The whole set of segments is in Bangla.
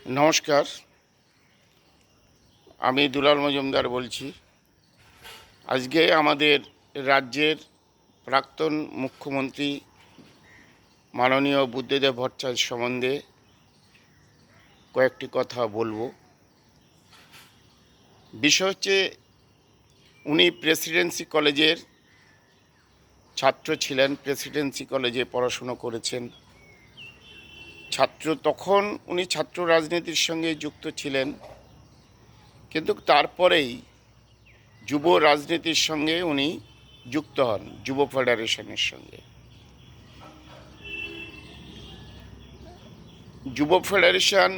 নমস্কার, আমি দুলাল মজুমদার বলছি। আজকে আমাদের রাজ্যের প্রাক্তন মুখ্যমন্ত্রী মাননীয় বুদ্ধদেব ভট্টাচার্য সম্বন্ধে কয়েকটি কথা বলবো। বিষয় হচ্ছে, উনি প্রেসিডেন্সি কলেজের ছাত্র ছিলেন, প্রেসিডেন্সি কলেজে পড়াশুনো করেছেন। তখন উনি ছাত্র রাজনীতির সঙ্গে যুক্ত ছিলেন, কিন্তু তারপরেই যুব রাজনীতির সঙ্গে উনি যুক্ত হন, যুব ফেডারেশনের সঙ্গে। যুব ফেডারেশন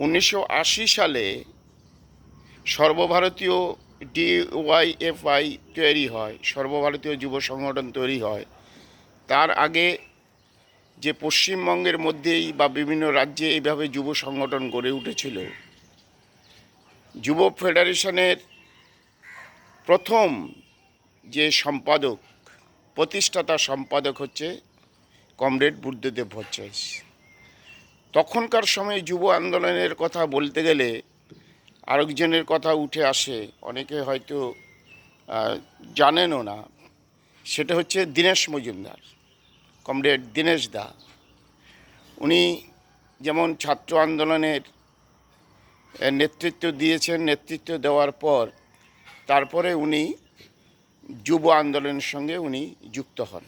1980 সালে সর্বভারতীয় DYFI তৈরি হয়, সর্বভারতীয় যুব সংগঠন তৈরি হয়। তার আগে যে পশ্চিমবঙ্গের মধ্যেই বা বিভিন্ন রাজ্যে এইভাবে যুব সংগঠন গড়ে উঠেছিল। যুব ফেডারেশনের প্রথম যে সম্পাদক, প্রতিষ্ঠাতা সম্পাদক হচ্ছে কমরেড বুদ্ধদেব ভট্টাচার্য। তখনকার সময়ে যুব আন্দোলনের কথা বলতে গেলে আরেকজনের কথা উঠে আসে, অনেকে হয়তো জানেনও না। সেটা হচ্ছে দীনেশ মজুমদার, কমরেড দীনেশ দা। উনি যেমন ছাত্র আন্দোলনের নেতৃত্ব দিয়েছেন, নেতৃত্ব দেওয়ার পর তারপরে উনি যুব আন্দোলনের সঙ্গে উনি যুক্ত হন।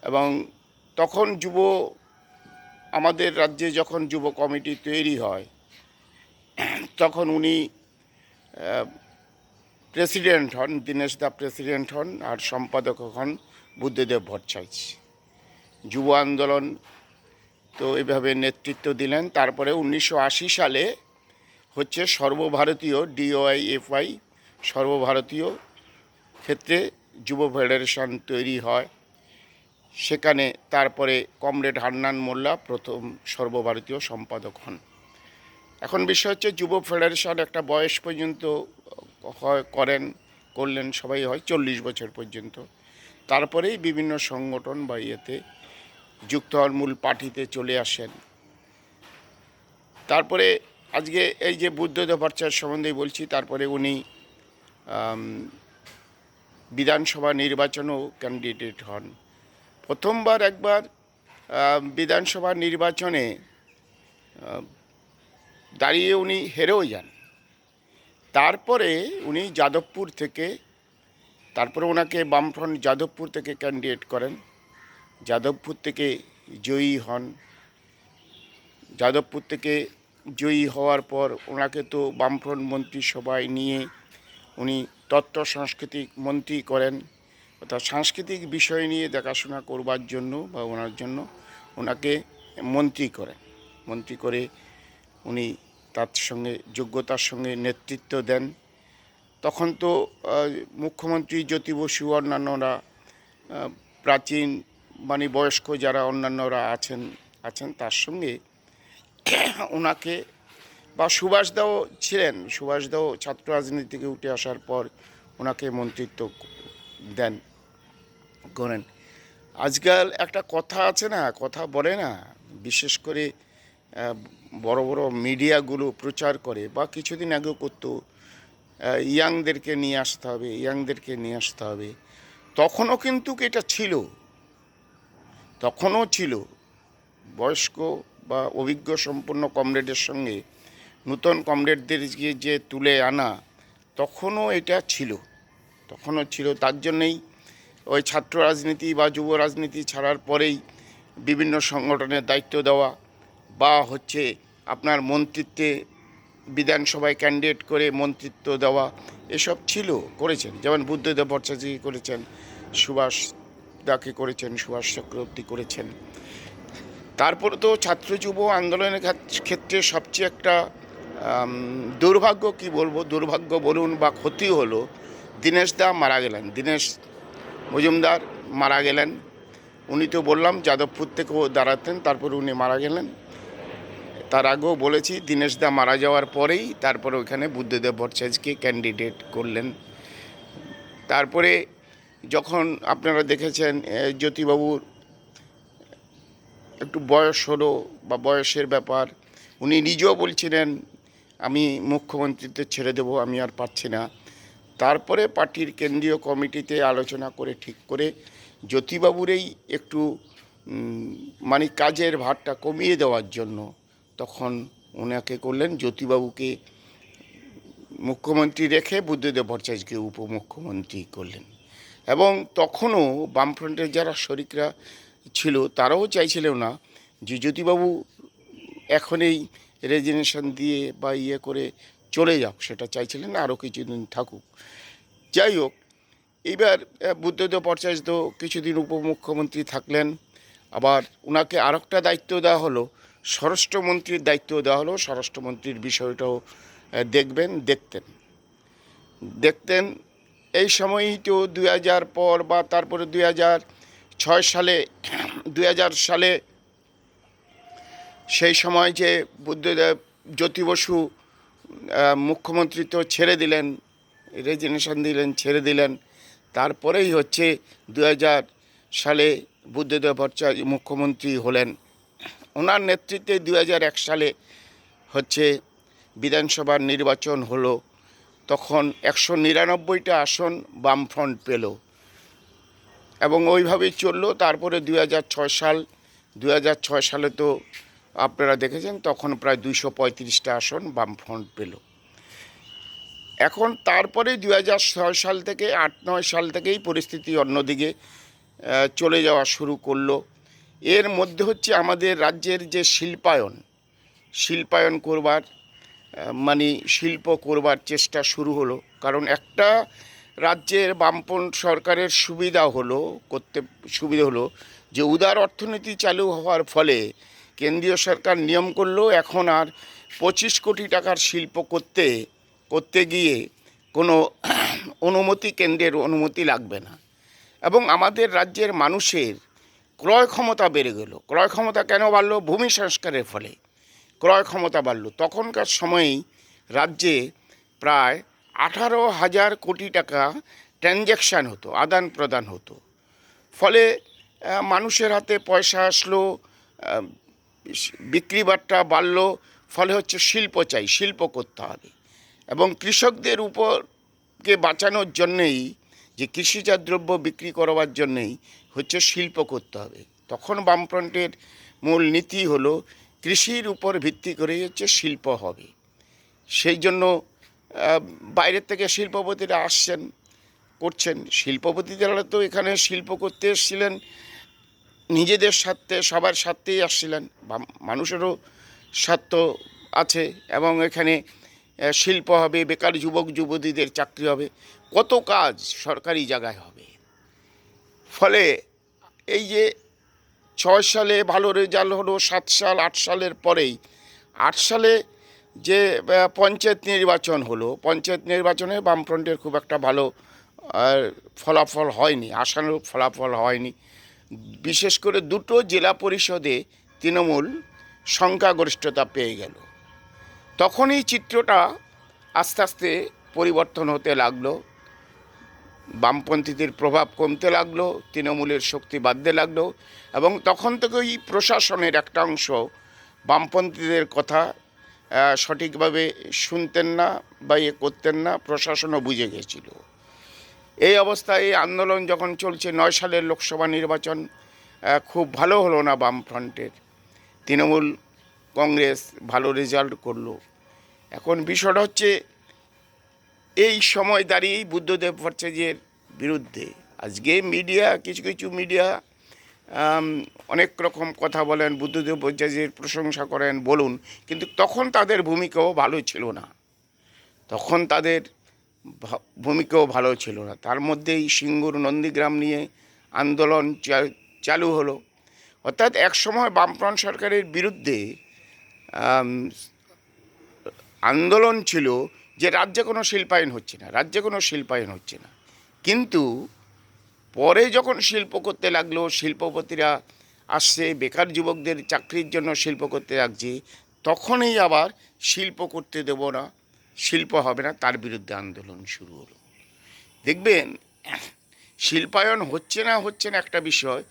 এবং তখন আমাদের রাজ্যে যখন যুব কমিটি তৈরি হয়, তখন উনি প্রেসিডেন্ট হন, দীনেশ দা প্রেসিডেন্ট হন, আর সম্পাদক হন বুদ্ধদেব ভট্টাচার্য। যুব আন্দোলন তো এভাবে নেতৃত্ব দিলেন। তারপরে 1980 সালে হচ্ছে সর্বভারতীয় DYFI, সর্বভারতীয় ক্ষেত্রে যুব ফেডারেশন তৈরি হয়। সেখানে তারপরে কমরেড হান্নান মোল্লা প্রথম সর্বভারতীয় সম্পাদক হন। এখন বিষয় হচ্ছে, যুব ফেডারেশন একটা বয়স পর্যন্ত করলেন সবাই, হয় 40 বছর পর্যন্ত। তারপরেই বিভিন্ন সংগঠন বা ইয়েতে যুক্ত হন, মূল পার্টিতে চলে আসেন। তারপরে আজকে এই যে বুদ্ধদেব ভট্টাচার্য সম্বন্ধে বলছি, তারপরে উনি বিধানসভা নির্বাচনেও ক্যান্ডিডেট হন। প্রথমবার একবার বিধানসভা নির্বাচনে দাঁড়িয়ে উনি হেরেও যান। তারপরে উনি যাদবপুর থেকে, তারপরে ওনাকে বামফ্রন্ট যাদবপুর থেকে ক্যান্ডিডেট করেন। যাদবপুর থেকে জয়ী হন। যাদবপুর থেকে জয়ী হওয়ার পর ওনাকে তো বামফ্রন্ট মন্ত্রিসভায় নিয়ে উনি তথ্য সাংস্কৃতিক মন্ত্রী করেন। অর্থাৎ সাংস্কৃতিক বিষয় নিয়ে দেখাশোনা করবার জন্য বা ওনার জন্য ওনাকে মন্ত্রী করেন। মন্ত্রী করে উনি তার সঙ্গে যোগ্যতার সঙ্গে নেতৃত্ব দেন। তখন তো মুখ্যমন্ত্রী জ্যোতি বসু, অন্যান্যরা প্রাচীন মানে বয়স্ক যারা অন্যান্যরা আছেন তার সঙ্গে ওনাকে, বা সুভাষদাও ছিলেন, সুভাষদাও ছাত্র রাজনীতি থেকে উঠে আসার পর ওনাকে মন্ত্রিত্ব করেন। আজকাল একটা কথা আছে না, কথা বলে না, বিশেষ করে বড় বড় মিডিয়াগুলো প্রচার করে, বা কিছুদিন আগেও করতো, ইয়াংদেরকে নিয়ে আসতে হবে, ইয়াংদেরকে নিয়ে আসতে হবে। তখনও কিন্তু এটা ছিল, তখনও ছিল বয়স্ক বা অভিজ্ঞ সম্পন্ন কমরেডের সঙ্গে নূতন কমরেডদের যে তুলে আনা, তখনও এটা ছিল, তখনও ছিল। তার জন্যেই ওই ছাত্র রাজনীতি বা যুব রাজনীতি ছাড়ার পরেই বিভিন্ন সংগঠনের দায়িত্ব দেওয়া, বা হচ্ছে আপনার মন্ত্রিত্বে বিধানসভায় ক্যান্ডিডেট করে মন্ত্রিত্ব দেওয়া, এসব ছিল, করেছেন। যেমন বুদ্ধদেব ভট্টাচার্য করেছেন, সুভাষ দাকে করেছেন, সুভাষ চক্রবর্তী করেছেন। তারপরে তো ছাত্র যুব আন্দোলনের ক্ষেত্রে সবচেয়ে একটা দুর্ভাগ্য, কি বলবো, দুর্ভাগ্য বলুন বা ক্ষতি হলো, দীনেশ দা মারা গেলেন। দীনেশ মজুমদার মারা গেলেন। উনি তো বললাম যাদবপুর থেকেও দাঁড়াতেন, তারপর উনি মারা গেলেন। তার আগেও বলেছি, দীনেশ দা মারা যাওয়ার পরেই তারপরে ওইখানে বুদ্ধদেব ভট্টাচার্যকে ক্যান্ডিডেট করলেন। তারপরে যখন আপনারা দেখেছেন জ্যোতিবাবুর একটু বয়স হলো বা বয়সের ব্যাপার, উনি নিজেও বলছিলেন আমি মুখ্যমন্ত্রীতে ছেড়ে দেবো, আমি আর পারছি না। তারপরে পার্টির কেন্দ্রীয় কমিটিতে আলোচনা করে ঠিক করে জ্যোতিবাবুরই একটু মানে কাজের ভারটা কমিয়ে দেওয়ার জন্য তখন ওনাকে করলেন, জ্যোতিবাবুকে মুখ্যমন্ত্রী রেখে বুদ্ধদেব ভট্টাচার্যকে উপমুখ্যমন্ত্রী করলেন। এবং তখনও বামফ্রন্টের যারা শরিকরা ছিল তারাও চাইছিলেন না যে জ্যোতিবাবু এখন এই রেজিগনেশন দিয়ে বা ইয়ে করে চলে যাক, সেটা চাইছিলেন না, আরও কিছুদিন থাকুক। যাই হোক, এইবার বুদ্ধদেব ভট্টাচার্য তো কিছুদিন উপমুখ্যমন্ত্রী থাকলেন। আবার ওনাকে আরেকটা দায়িত্ব দেওয়া হলো, স্বরাষ্ট্রমন্ত্রীর দায়িত্ব দেওয়া হলো। স্বরাষ্ট্রমন্ত্রীর বিষয়টাও দেখতেন। এই সময়ই তো 2000 পর বা তারপরে 2006 সালে 2000 সালে সেই সময় যে বুদ্ধদেব জ্যোতি বসু মুখ্যমন্ত্রী তো ছেড়ে দিলেন, রেজিগনেশন দিলেন, ছেড়ে দিলেন। তারপরেই হচ্ছে 2000 সালে বুদ্ধদেব ভট্টাচার্য মুখ্যমন্ত্রী হলেন। ওনার নেতৃত্বে 2001 সালে হচ্ছে বিধানসভার নির্বাচন হলো। তখন 199টা আসন বামফ্রন্ট পেল এবং ওইভাবেই চললো। তারপরে 2006 সালে তো আপনারা দেখেছেন, তখন প্রায় 235টা আসন বামফ্রন্ট পেল। এখন তারপরে 2006 সাল থেকে 8-9 সাল থেকেই পরিস্থিতি অন্যদিকে চলে যাওয়া শুরু করলো। এর মধ্যে হচ্ছে আমাদের রাজ্যের যে শিল্পায়ন করবার মানে শিল্প করবার চেষ্টা শুরু হলো। কারণ একটা রাজ্যের বামপন্থী সরকারের সুবিধা হলো যে উদার অর্থনীতি চালু হওয়ার ফলে কেন্দ্রীয় সরকার নিয়ম করলো এখন আর 25 কোটি টাকার শিল্প করতে গিয়ে কোনো কেন্দ্রের অনুমতি লাগবে না। এবং আমাদের রাজ্যের মানুষের ক্রয় ক্ষমতা বেড়ে গেল। ক্রয় ক্ষমতা কেন বাড়লো? ভূমি সংস্কারের ফলে ক্রয় ক্ষমতা বাড়ল। তখনকার সময়েই রাজ্যে প্রায় 18,000 কোটি টাকা ট্রানজ্যাকশান হতো, আদান প্রদান হতো। ফলে মানুষের হাতে পয়সা আসলো, বিক্রি বাট্টা বাড়লো। ফলে হচ্ছে শিল্প করতে হবে এবং কৃষকদের উপরকে বাঁচানোর জন্যেই, যে কৃষিজাত দ্রব্য বিক্রি করবার জন্যেই হচ্ছে শিল্প করতে হবে। তখন বামফ্রন্টের মূল নীতি হলো কৃষির উপর ভিত্তি করে হচ্ছে শিল্প হবে। সেই জন্য বাইরের থেকে শিল্পপতিরা করছেন। শিল্পপতিরা তো এখানে শিল্প করতে এসেছিলেন নিজেদের স্বার্থে, সবার স্বার্থেই আসছিলেন। মানুষেরও স্বার্থ আছে এবং এখানে শিল্প হবে, বেকার যুবক যুবতীদের চাকরি হবে, কত কাজ সরকারি জায়গায় হবে। ফলে এই যে 6 সালে ভালো রেজাল্ট হলো, 7 সাল 8 সালের পরেই 8 সালে যে পঞ্চায়েত নির্বাচন হলো, পঞ্চায়েত নির্বাচনে বামফ্রন্টের খুব একটা ভালো ফলাফল হয়নি, আশানুরূপ ফলাফল হয়নি। বিশেষ করে 2টো জেলা পরিষদে তৃণমূল সংখ্যাগরিষ্ঠতা পেয়ে গেল। তখনই চিত্রটা আস্তে আস্তে পরিবর্তন হতে লাগলো, বামপন্থীদের প্রভাব কমতে লাগলো, তৃণমূলের শক্তি বাড়তে লাগলো। এবং তখন থেকেই প্রশাসনের একটা অংশ বামপন্থীদের কথা সঠিকভাবে শুনতেন না বা করতেন না, প্রশাসনও বুঝে গেছিল। এই অবস্থায় এই আন্দোলন যখন চলছে, 9 সালের লোকসভা নির্বাচন খুব ভালো হলো না বামফ্রন্টের, তৃণমূল কংগ্রেস ভালো রেজাল্ট করলো। এখন বিষয়টা হচ্ছে এই সময় দাঁড়িয়েই বুদ্ধদেব ভট্টাচার্যের বিরুদ্ধে আজকে কিছু মিডিয়া অনেক রকম কথা বলেন, বুদ্ধদেব ভট্টাচার্যের প্রশংসা করেন, বলুন, কিন্তু তখন তাদের ভূমিকাও ভালো ছিল না। তার মধ্যেই সিঙ্গুর নন্দীগ্রাম নিয়ে আন্দোলন চালু হলো। অর্থাৎ একসময় বামফ্রন্ট সরকারের বিরুদ্ধে আন্দোলন ছিল যে রাজ্যে কোনো শিল্পায়ন হচ্ছে না। কিন্তু পরে যখন শিল্প করতে লাগলো, শিল্পপতিরা আসছে, বেকার যুবকদের চাকরির জন্য শিল্প করতে লাগছে, তখনই আবার শিল্প করতে দেব না, শিল্প হবে না, তার বিরুদ্ধে আন্দোলন শুরু হলো। দেখবেন শিল্পায়ন হচ্ছে না একটা বিষয়,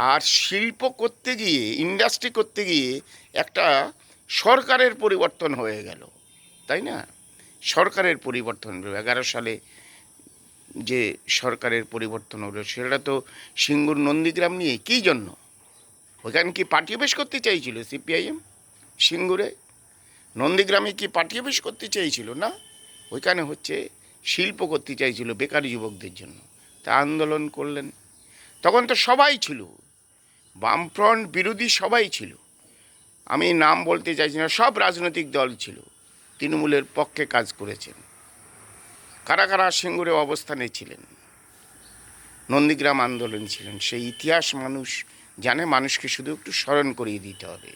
আর শিল্প করতে গিয়ে, ইন্ডাস্ট্রি করতে গিয়ে একটা সরকারের পরিবর্তন হয়ে গেল, তাই না? সরকারের পরিবর্তন হলো 11 সালে, যে সরকারের পরিবর্তন হলো সেটা তো সিঙ্গুর নন্দীগ্রাম নিয়ে কী জন্য? ওখানে কি পার্টি অফিস করতে চাইছিল সিপিআইএম? সিঙ্গুরে নন্দীগ্রামে কি পার্টি অফিস করতে চাইছিল? না, ওইখানে হচ্ছে শিল্প করতে চাইছিল বেকার যুবকদের জন্য। তা আন্দোলন করলেন। তখন তো সবাই ছিল, বামফ্রন্ট বিরোধী সবাই ছিল, আমি নাম বলতে চাইছি না, সব রাজনৈতিক দল ছিল, তৃণমূলের পক্ষে কাজ করেছেন। কারা কারা সিঙ্গুরে অবস্থানে ছিলেন, নন্দীগ্রাম আন্দোলন ছিলেন, সেই ইতিহাস মানুষ জানে, মানুষকে শুধু একটু স্মরণ করিয়ে দিতে হবে।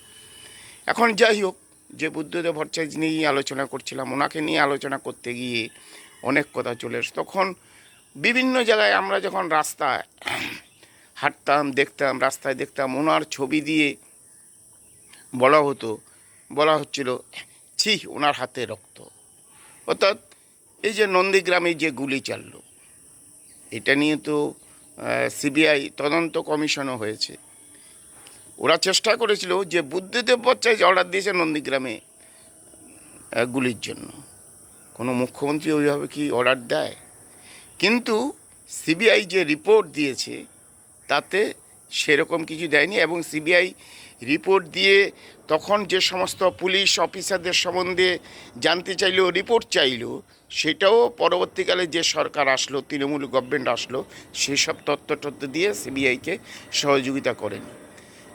এখন যাই হোক, যে বুদ্ধদেব ভট্টাচার্য নিয়েই আলোচনা করছিলাম, ওনাকে নিয়ে আলোচনা করতে গিয়ে অনেক কথা চলে এসে, তখন বিভিন্ন জায়গায় আমরা যখন রাস্তায় হাঁটতাম, দেখতাম, রাস্তায় দেখতাম ওনার ছবি দিয়ে বলা হচ্ছিল ছি ওনার হাতে রক্ত। অর্থাৎ এই যে নন্দীগ্রামে যে গুলি চাললো, এটা নিয়ে তো সিবিআই তদন্ত কমিশনও হয়েছে। ওরা চেষ্টা করেছিল যে বুদ্ধদেব ভট্টাচার্য অর্ডার দিয়েছে নন্দীগ্রামে গুলির জন্য, কোনো মুখ্যমন্ত্রী ওইভাবে কি অর্ডার দেয়? কিন্তু সিবিআই যে রিপোর্ট দিয়েছে তাতে সেরকম কিছু দেয়নি, এবং সিবিআই রিপোর্ট দিয়ে তখন যে সমস্ত পুলিশ অফিসারদের সম্বন্ধে জানতে চাইলো, রিপোর্ট চাইলো, সেটাও পরবর্তীকালে যে সরকার আসলো, তৃণমূল গভর্নমেন্ট আসলো, সেসব তথ্য দিয়ে সিবিআইকে সহযোগিতা করেনি,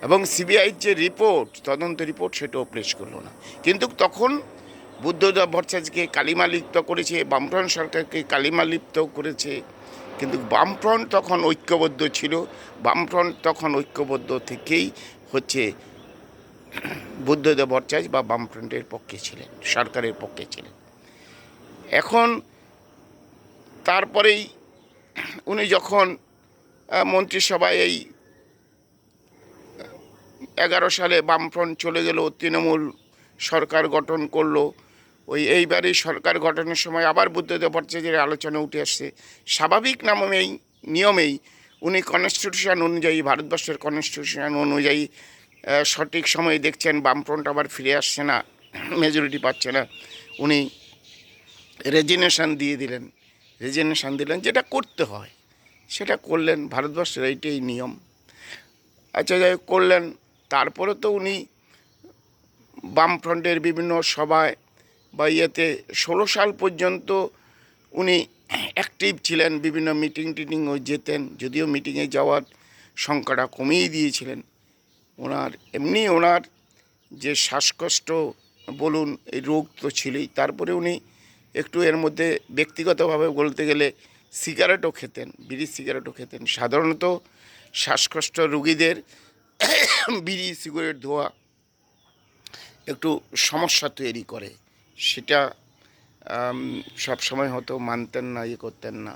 এবং সিবিআইর যে রিপোর্ট, তদন্ত রিপোর্ট, সেটাও পেশ করলো না। কিন্তু তখন বুদ্ধদেব ভট্টাচার্যকে কালিমালিপ্ত করেছে, বামফ্রন্ট সরকারকে কালিমালিপ্ত করেছে, কিন্তু বামফ্রন্ট তখন ঐক্যবদ্ধ ছিল। বামফ্রন্ট তখন ঐক্যবদ্ধ থেকেই হচ্ছে বুদ্ধদেব ভট্টাচার্য বা বামফ্রন্টের পক্ষে ছিলেন, সরকারের পক্ষে ছিলেন। এখন তারপরেই উনি যখন মন্ত্রিসভায় এই 11 সালে বামফ্রন্ট চলে গেল, তৃণমূল সরকার গঠন করলো, এইবারই সরকার গঠনের সময় আবার বুদ্ধদেব ভট্টাচার্যের আলোচনা উঠে আসছে। স্বাভাবিক নিয়মেই উনি কনস্টিটিউশন অনুযায়ী, ভারতবর্ষের কনস্টিটিউশন অনুযায়ী সঠিক সময়ে দেখছেন বামফ্রন্ট আবার ফিরে আসছে না, মেজরিটি পাচ্ছে না, উনি রেজিগনেশন দিলেন, যেটা করতে হয় সেটা করলেন, ভারতবর্ষের এইটাই নিয়ম। আচ্ছা, যাই করলেন। তারপরে তো উনি বামফ্রন্টের বিভিন্ন সভায় বা 16 সাল পর্যন্ত উনি অ্যাক্টিভ ছিলেন, বিভিন্ন মিটিংও যেতেন, যদিও মিটিংয়ে যাওয়ার সংখ্যাটা কমিয়ে দিয়েছিলেন। ওনার যে শ্বাসকষ্ট বলুন, এই রোগ তো ছিলই, তারপরে উনি একটু এর মধ্যে ব্যক্তিগতভাবে বলতে গেলে বিড়ি সিগারেটও খেতেন। সাধারণত শ্বাসকষ্ট রোগীদের বিড়ি সিগারেট ধোয়া একটু সমস্যা তৈরি করে, সেটা সবসময় হয়তো মানতেন না, করতেন না,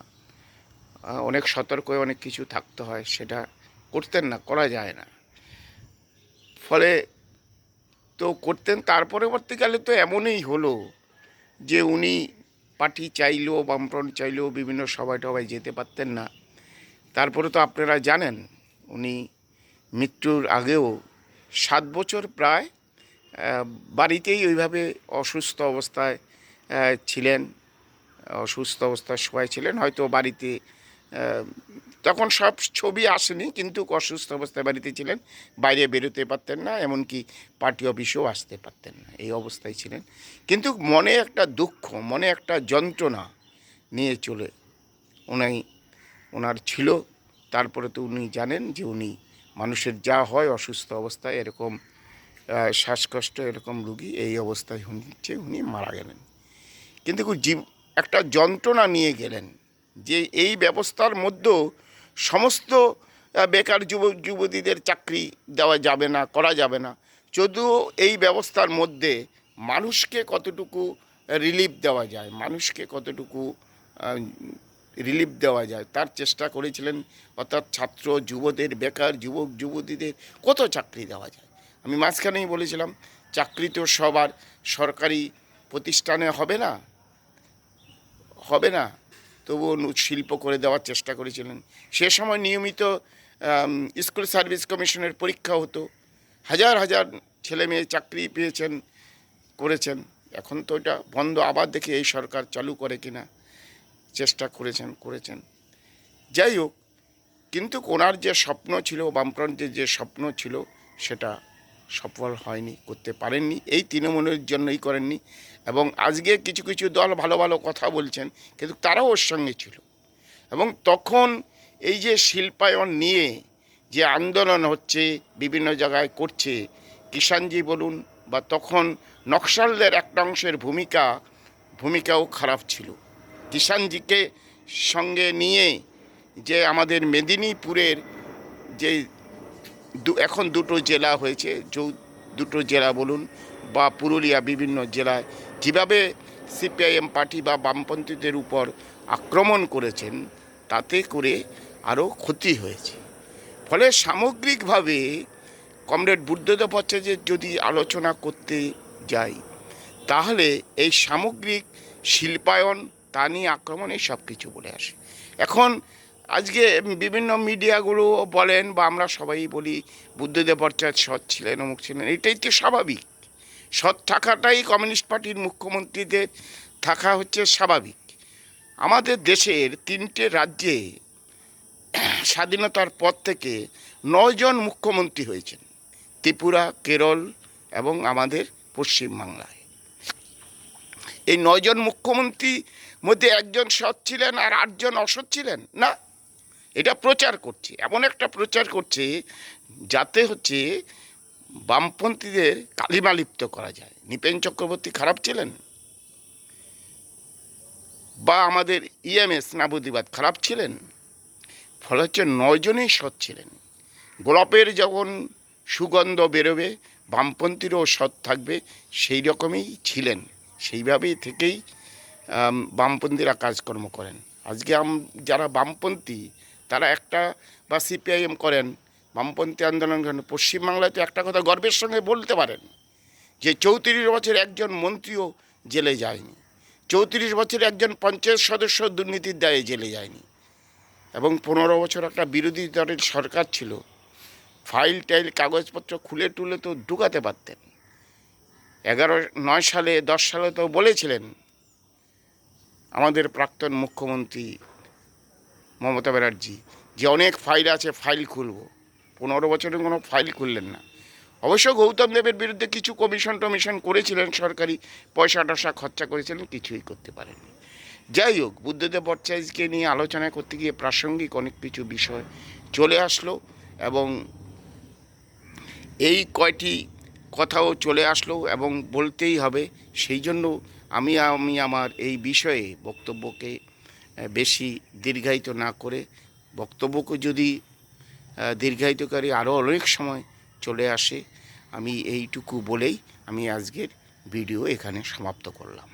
অনেক সতর্ক হয়ে অনেক কিছু থাকতে হয়, সেটা করতেন না, করা যায় না, ফলে তো করতেন। তার পরবর্তীকালে তো এমনই হলো যে উনি পার্টি চাইলেও, বামফ্রন্ট চাইলেও বিভিন্ন সভায় টভায় যেতে পারতেন না। তারপরে তো আপনারা জানেন উনি মৃত্যুর আগেও 7 বছর প্রায় বাড়িতেই ওইভাবে অসুস্থ অবস্থায় ছিলেন, সবাই ছিলেন, হয়তো বাড়িতে তখন সব ছবি আসেনি, কিন্তু অসুস্থ অবস্থায় বাড়িতে ছিলেন, বাইরে বেরোতে পারতেন না, এমনকি পার্টি অফিসেও আসতে পারতেন না, এই অবস্থায় ছিলেন। কিন্তু মনে একটা দুঃখ, মনে একটা যন্ত্রণা নিয়ে ওনার ছিল। তারপরে তো উনি জানেন যে উনি মানুষের যা হয় অসুস্থ অবস্থায়, এরকম শ্বাসকষ্ট, এরকম রুগী, এই অবস্থায় উনি মারা গেলেন। কিন্তু একটা যন্ত্রণা নিয়ে গেলেন যে এই ব্যবস্থার মধ্যেও সমস্ত বেকার যুবতীদের চাকরি দেওয়া যাবে না, করা যাবে না, যদিও এই ব্যবস্থার মধ্যে মানুষকে কতটুকু রিলিফ দেওয়া যায় তার চেষ্টা করেছিলেন। অর্থাৎ ছাত্র যুবদের, বেকার যুবতীদের কত চাকরি দেওয়া যায়। আমি মাঝখানেই বলেছিলাম চাকরি তো সবার সরকারি প্রতিষ্ঠানে হবে না, তবুও শিল্প করে দেওয়ার চেষ্টা করেছিলেন। সে সময় নিয়মিত স্কুল সার্ভিস কমিশনের পরীক্ষা হতো, হাজার হাজার ছেলে মেয়ে চাকরি পেয়েছেন, করেছেন। এখন তো এটা বন্ধ, আবার দেখি এই সরকার চালু করে কিনা, চেষ্টা করেছেন। যাই হোক, কিন্তু ওনার যে স্বপ্ন ছিল, বামফ্রন্টের যে স্বপ্ন ছিল, সেটা সফল হয়নি, করতে পারেননি। এই তৃণমূলের জন্যই করেননি। এবং আজকে কিছু কিছু দল ভালো ভালো কথা বলছেন, কিন্তু তারাও ওর সঙ্গে ছিল। এবং তখন এই যে শিল্পায়ন নিয়ে যে আন্দোলন হচ্ছে, বিভিন্ন জায়গায় করছে, কিষাণজি বলুন, বা তখন নকশালদের একটা অংশের ভূমিকাও খারাপ ছিল। কিষাণজিকে সঙ্গে নিয়ে যে আমাদের মেদিনীপুরের যে এখন দুটো জেলা হয়েছে, দুটো জেলা বলুন বা পুরুলিয়া, বিভিন্ন জেলায় যেভাবে সিপিআইএম পার্টি বা বামপন্থীদের উপর আক্রমণ করেছেন, তাতে করে আরও ক্ষতি হয়েছে। ফলে সামগ্রিকভাবে কমরেড বুদ্ধদেব ভট্টাচার্যের যদি আলোচনা করতে যাই, তাহলে এই সামগ্রিক শিল্পায়ন, তা নিয়ে আক্রমণ, এই সব কিছু বলে আসে। এখন আজকে বিভিন্ন মিডিয়াগুলো বলেন, বা আমরা সবাই বলি বুদ্ধদেব ভট্টাচার্য সৎ ছিলেন, অমুক ছিলেন। এটাই তো স্বাভাবিক। সৎ থাকাটাই কমিউনিস্ট পার্টির মুখ্যমন্ত্রীদের থাকা হচ্ছে স্বাভাবিক। আমাদের দেশের 3টে রাজ্যে স্বাধীনতার পর থেকে 9 জন মুখ্যমন্ত্রী হয়েছেন, ত্রিপুরা, কেরল এবং আমাদের পশ্চিমবাংলায়। এই 9 জন মুখ্যমন্ত্রী মধ্যে 1 জন সৎ ছিলেন আর 8 জন অসৎ ছিলেন না। এটা প্রচার করছে, এমন একটা প্রচার করছে যাতে হচ্ছে বামপন্থীদের কালিমালিপ্ত করা যায়। নৃপেন চক্রবর্তী খারাপ ছিলেন, বা আমাদের ইএমএস নাবুদিবাদ খারাপ ছিলেন। ফলে হচ্ছে 9 জনেই সৎ ছিলেন। গোলাপের যখন সুগন্ধ বেরোবে, বামপন্থীরও সৎ থাকবে, সেই রকমই ছিলেন। সেইভাবেই থেকেই বামপন্থীরা কাজকর্ম করেন। আজকে যারা বামপন্থী, তারা একটা বা সিপিআইএম করেন, বামপন্থী আন্দোলন করেন, পশ্চিমবাংলায় তো একটা কথা গর্বের সঙ্গে বলতে পারেন যে 34 বছর একজন মন্ত্রীও জেলে যায়নি, 34 বছর একজন পঞ্চায়েত সদস্য দুর্নীতির দায়ে জেলে যায়নি। এবং 15 বছর একটা বিরোধী দলের সরকার ছিল, ফাইল টাইল কাগজপত্র খুলে টুলে তো ঢুকাতে পারতেন। 9 সালে 10 সালে তো বলেছিলেন আমাদের প্রাক্তন মুখ্যমন্ত্রী মমতা ব্যানার্জি যে অনেক ফাইল আছে, ফাইল খুলব। 15 বছরে কোনো ফাইল খুললেন না। অবশ্য গৌতম দেবের বিরুদ্ধে কিছু কমিশন করেছিলেন, সরকারি পয়সা টয়সা খরচা করেছিলেন, কিছুই করতে পারেননি। যাই হোক, বুদ্ধদেব ভট্টাচার্যকে নিয়ে আলোচনা করতে গিয়ে প্রাসঙ্গিক অনেক কিছু বিষয় চলে আসলো, এবং এই কয়টি কথাও চলে আসলো এবং বলতেই হবে। সেই জন্য আমি আমার এই বিষয়ে বক্তব্যকে বেশি দীর্ঘায়িত না করে, বক্তব্যকে যদি দীর্ঘায়িতকারী আরও অনেক সময় চলে আসে, আমি এইটুকু বলেই আমি আজকের ভিডিও এখানে সমাপ্ত করলাম।